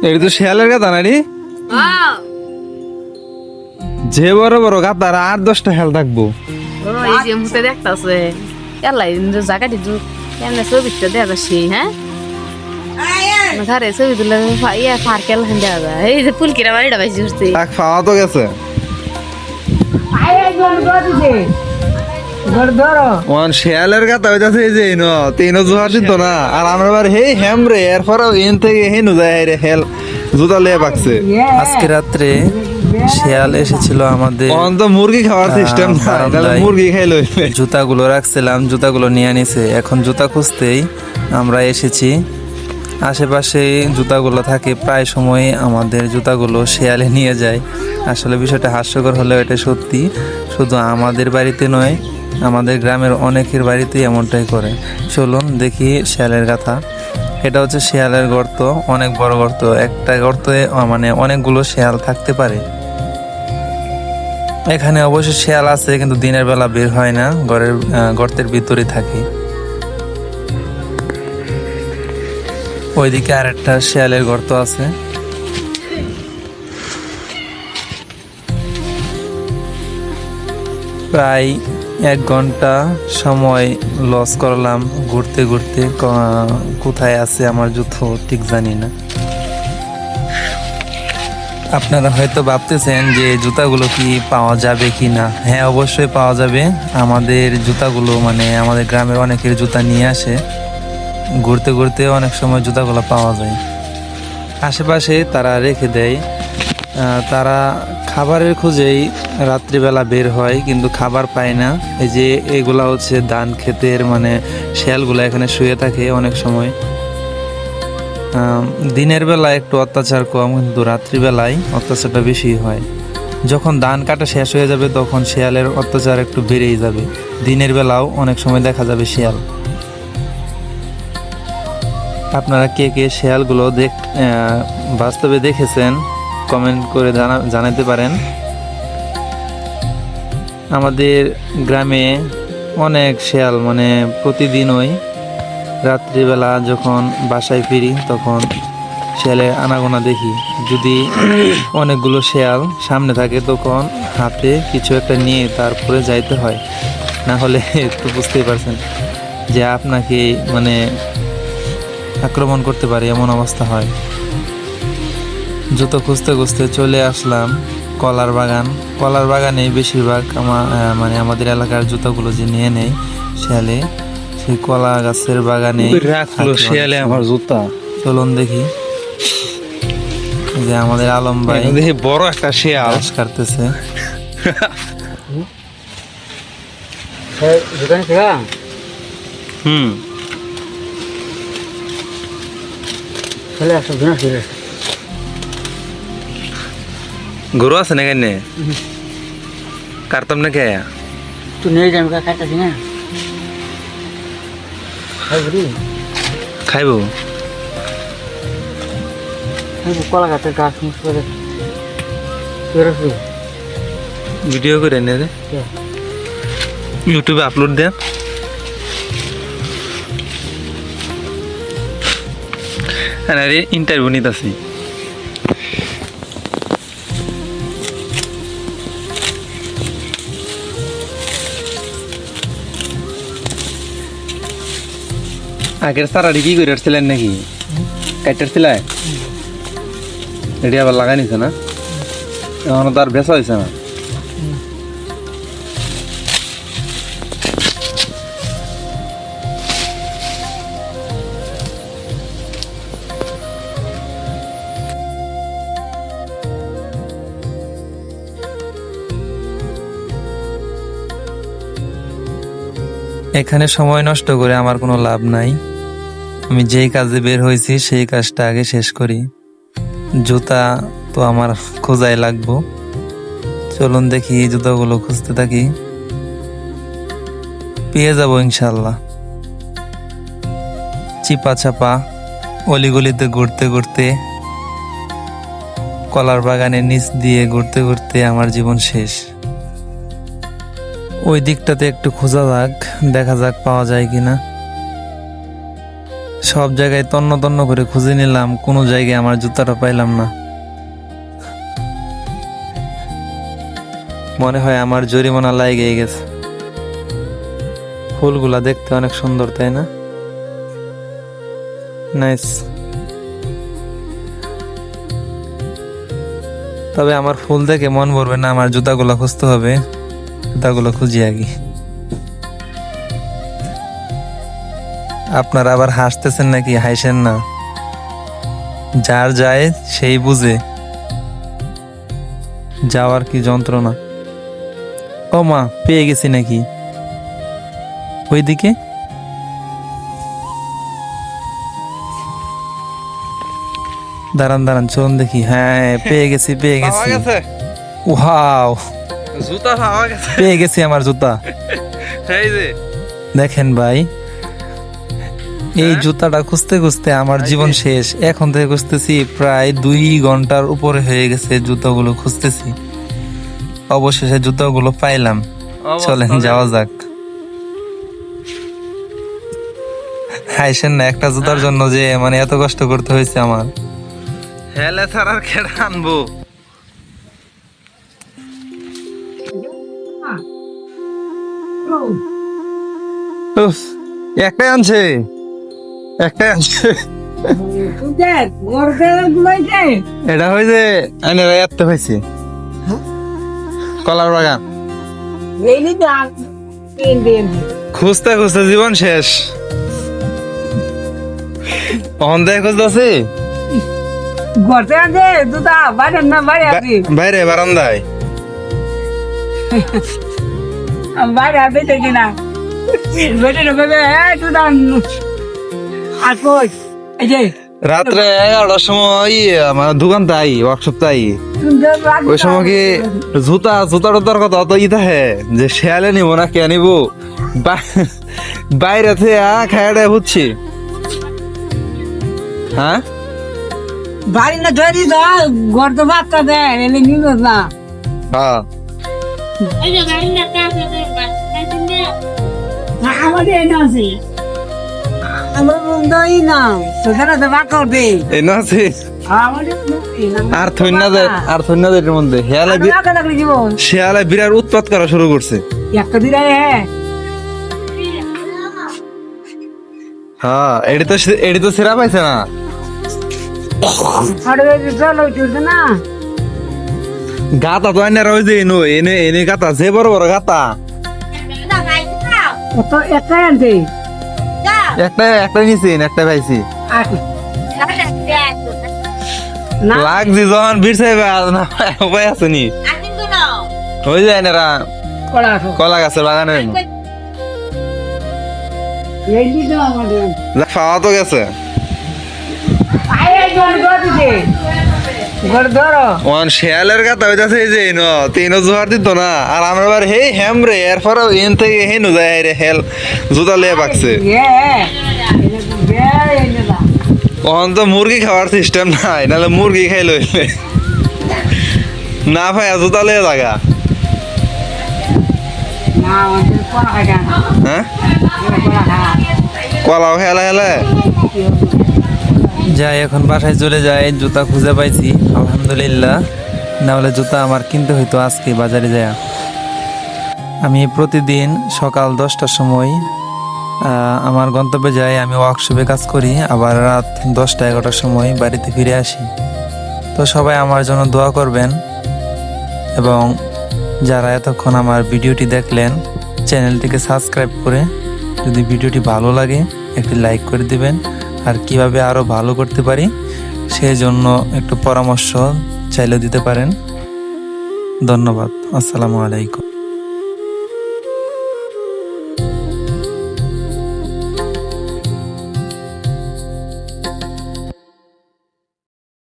এটা তো শিয়ালের গাথা নারী, যে বড় বড় গাতার 8-10টা হেল থাকবো। এই যে মুতে দেখতাছে এলাই জায়গাটি কেন ছবিটা দেখা যাচ্ছে। হ্যাঁ ঘরে ছবি তুলে ইয়ে পার্কেল দেখা যায়। এই যে ফুলকিরা বাড়িটা বেশি উঠছে। তাক খাওয়া তো গেছে ওয়ান শিয়ালের গাথা হইতাছে এই যে তিন জোহার দিত না, আর আমরা বার হেই হেমরে এরপর এন থেকে হেনু যায় রে হেল জুতা লিয়ে পাকছে। আজকে রাত্রে শিয়াল এসেছিল আমাদের অন তো মুরগি খাওয়ার সিস্টেম না, তাহলে বারান্দায়। মুরগি খাইলো। জুতাগুলো রাখছিলাম, জুতাগুলো নিয়ে নিছে। এখন জুতা খুঁজতেই আমরা এসেছি। আশেপাশে জুতাগুলো থাকে, প্রায় সময় আমাদের জুতাগুলো শিয়ালে নিয়ে যায়। আসলে বিষয়টা হাস্যকর হলেও এটা সত্যি। শুধু আমাদের বাড়িতে নয়, আমাদের গ্রামের অনেকের বাড়িতেই এমনটাই করে। চলুন দেখি শিয়ালের গাথা। এটা হচ্ছে শিয়ালের গর্ত, অনেক বড় গর্ত। একটা গর্তে মানে অনেকগুলো শিয়াল থাকতে পারে। এখানে অবশ্য শিয়াল আছে, কিন্তু দিনের বেলা বের হয় না, গর্তের ভিতরে থাকে। ওইদিকে আর একটা শিয়ালের গর্ত আছে। প্রায় 1 ঘন্টা সময় লস করলাম ঘুরতে ঘুরতে। কোথায় আছে আমার জুতো ঠিক জানি না। আপনারা হয়তো ভাবতেছেন যে জুতাগুলো কি পাওয়া যাবে কি না। হ্যাঁ, অবশ্যই পাওয়া যাবে। আমাদের জুতাগুলো মানে আমাদের গ্রামের অনেকের জুতা নিয়ে আসে। ঘুরতে ঘুরতে অনেক সময় জুতাগুলো পাওয়া যায়। আশেপাশে তারা রেখে দেয়। তারা খাবারের খোঁজেই রাত্রিবেলা বের হয়, কিন্তু খাবার পায় না। এই যে এগুলা হচ্ছে ধান ক্ষেতের মানে শিয়ালগুলো এখানে শুয়ে থাকে অনেক সময়। দিনের বেলা একটু অত্যাচার কম, কিন্তু রাত্রিবেলায় অত্যাচারটা বেশি হয়। যখন ধান কাটা শেষ হয়ে যাবে তখন শিয়ালের অত্যাচার একটু বেড়েই যাবে। দিনের বেলাও অনেক সময় দেখা যাবে শিয়াল। আপনারা কে কে শিয়ালগুলো বাস্তবে দেখেছেন কমেন্ট করে জানাতে পারেন। আমাদের গ্রামে অনেক শিয়াল মানে প্রতিদিনই রাত্রিবেলা যখন বাসায় ফিরি তখন শিয়ালের আনাগোনা দেখি। যদি অনেকগুলো শিয়াল সামনে থাকে তখন হাতে কিছু একটা নিয়ে তারপরে যাইতে হয়, না হলে তো বুঝতেই পারছেন যে আপনাকে মানে আক্রমণ করতে পারে, এমন অবস্থা হয়। জুতো খুঁজতে খুঁজতে চলে আসলাম কলার বাগান। কলার বাগানে বেশিরভাগ মানে আমাদের এলাকার জুতোগুলো যে নিয়ে নেয় শিয়ালে, সেই কলা গাছের বাগানে রাখলো শিয়ালে আমার জুতা। চলুন দেখি যে আমাদের আলম ভাই দেখি বড় একটা শিয়াল ঘাস কাটতেছে। হুম গরু আছে না কেন কাটতাম না কে তুই নিয়ে যাবি কাটাছি না খাইব কলা গাছের গাছ মুখ করে ভিডিও করে নে রে, ইউটিউবে আপলোড দেন। আরে ইন্টারভিউ নিতেছি। আগের সারাটি কি করে আসছিলেন নাকি কাটারছিল? এটি আবার লাগাই নিছে না, এখনো তো আর বেচা হয়েছে না। এখানে সময় নষ্ট করে আমার কোনো লাভ নাই। আমি যেই কাজে বের হয়েছি সেই কাজটা আগে শেষ করি। জুতা তো আমার খোঁজাই লাগবো। চলুন দেখি জুতাগুলো খুঁজতে থাকি, পেয়ে যাবো ইনশাল্লাহ। চিপা চাপা অলিগলিতে ঘুরতে ঘুরতে, কলার বাগানের নিচ দিয়ে ঘুরতে ঘুরতে আমার জীবন শেষ। ওই দিকটাতে একটু খোঁজা যাক, দেখা যাক পাওয়া যায় কিনা। সব জায়গায় তন্ন তন্ন করে খুঁজে নিলাম, কোনো জায়গায় আমার জুতাটা পাইলাম না। মনে হয় আমার জরিমানা লাগে গেছে। ফুলগুলা দেখতে অনেক সুন্দর, তাই না? নাইস। তবে আমার ফুল দেখে মন ভরবে না, আমার জুতাগুলো খুঁজতে হবে। জুতাগুলো খুঁজি আগে। আপনারা আবার হাসতেছেন নাকি? হাসেন না, যার যায় সেই বুঝে যাওয়ার কি যন্ত্রণা। ও মা, পেয়ে গেছি নাকি? ওইদিকে দাঁড়ান দাঁড়ান, চলুন দেখি। হ্যাঁ, পেয়ে গেছি পেয়ে পাওয়া গেছি। গেছে ওয়াও, জুতা, পাওয়া গেছে। পেয়ে গেছি আমার জুতা। এই যে দেখেন ভাই, এই জুতাটা খুঁজতে খুঁজতে আমার জীবন শেষ। এখন থেকে খুঁজতেছি, প্রায় 2 ঘন্টার উপরে হয়ে গেছে জুতাগুলো খুঁজতেছি। অবশেষে জুতাগুলো পাইলাম। চলেন যাওয়া যাক। হাইসেন না, একটা জুতার জন্য যে মানে এত কষ্ট করতে হয়েছে আমার। হেলে ছাড়ার খেড়ে আনবো। উফ, একটাই আনছে, একটাই আনছে। এটা হয়েছে এত হয়েছে কলার বাগান। খুঁজতে খুঁজতে জীবন শেষ। কখন থেকে খুঁজতেছি বাইরে বারান্দায়। রাত্রে 11টার সময় আমার দোকান তাই, ওয়ার্কশপ তাই। ওই সময় কি জুতা টুতার কথা অত ই থাকে যে শেয়ালে নিবো না কে নিবো, বাইরে থেকে খায়াটা বুঝছি। হ্যাঁ, বাড়ি না ধরি ঘর তো বাচ্চা দেয় এলে নিল না। হ্যাঁ, আমাদের এনে আছে, আমরা বন্ধই না সেখানে তো বাক করবে এই না আছে। আর থন্যাদের মধ্যে শেয়ালে বিরাট উৎপাত করা শুরু করছে। একটা দিন হ্যাঁ, এটি তো সেরা পাইছে না। না গাতা তো আইনার ওই যে এনে গাতা, যে বড় বড় গাতা। একটাই আনছে, একটা নিছি, একটা পাইছি। লাগছি যখন ভিড় চাইবে না, উপায় আছে নি। ওই যে আইনারা কলা গাছের বাগানে খাওয়া তো গেছে। শেয়ালের গাতা হইতাছে এই যে তিনও জোয়ার দিত না, আর আমরা বার হে হ্যাম রে, এরপর এন থেকে হে নু যায় রে হেল জুতা লিয়ে পাকছে। তখন তো মুরগি খাওয়ার সিস্টেম নাই, নাহলে মুরগি খাই লইলে না ভাই জুতা লিয়ে জাগা। হ্যাঁ, কলাও খেলা হেলে যাই, এখন বাসায় চলে যাই। জুতা খুঁজে পাইছি আলহামদুলিল্লাহ, না হলে জুতা আমার কিনতে হইতো আজকে বাজারে যায়। আমি প্রতিদিন সকাল 10টার সময় আমার গন্তব্যে যাই। আমি ওয়ার্কশপে কাজ করি, আবার রাত 10টা-11টার সময় বাড়িতে ফিরে আসি। তো সবাই আমার জন্য দোয়া করবেন, এবং যারা এতক্ষণ আমার ভিডিওটি দেখলেন চ্যানেলটিকে সাবস্ক্রাইব করে, যদি ভিডিওটি ভালো লাগে একটি লাইক করে দিবেন। আর কিভাবে আরো ভালো করতে পারি সেই জন্য একটু পরামর্শ চাইলে দিতে পারেন। ধন্যবাদ। আসসালামু আলাইকুম।